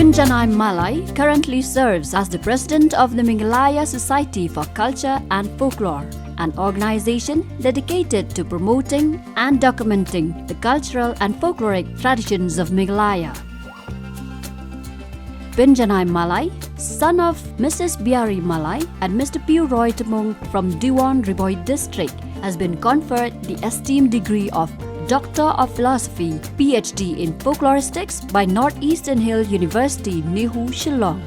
Pynjanai Mallai currently serves as the president of the Meghalaya Society for Culture and Folklore, an organization dedicated to promoting and documenting the cultural and folkloric traditions of Meghalaya. Pynjanai Mallai, son of Mrs. Biari Mallai and Mr. Kyrwoh Tamung from Diwan Riboy district, has been conferred the esteemed degree of Doctor of Philosophy, PhD in Folkloristics by Northeastern Hill University, NEHU, Shillong.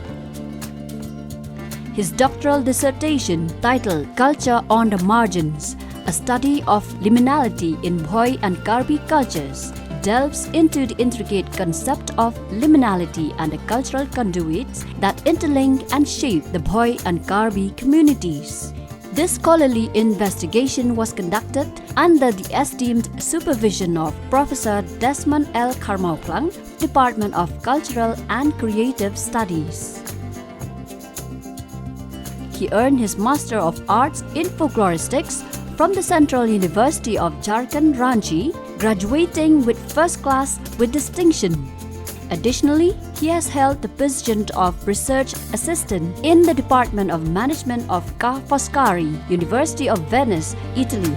His doctoral dissertation, titled Culture on the Margins, a study of liminality in Bhoi and Karbi cultures, delves into the intricate concept of liminality and the cultural conduits that interlink and shape the Bhoi and Karbi communities. This scholarly investigation was conducted under the esteemed supervision of Professor Desmond L. Kyrwoh, Department of Cultural and Creative Studies. He earned his Master of Arts in Folkloristics from the Central University of Jharkhand, Ranchi, graduating with first class with distinction. Additionally, he has held the position of Research Assistant in the Department of Management of Ca' Foscari, University of Venice, Italy.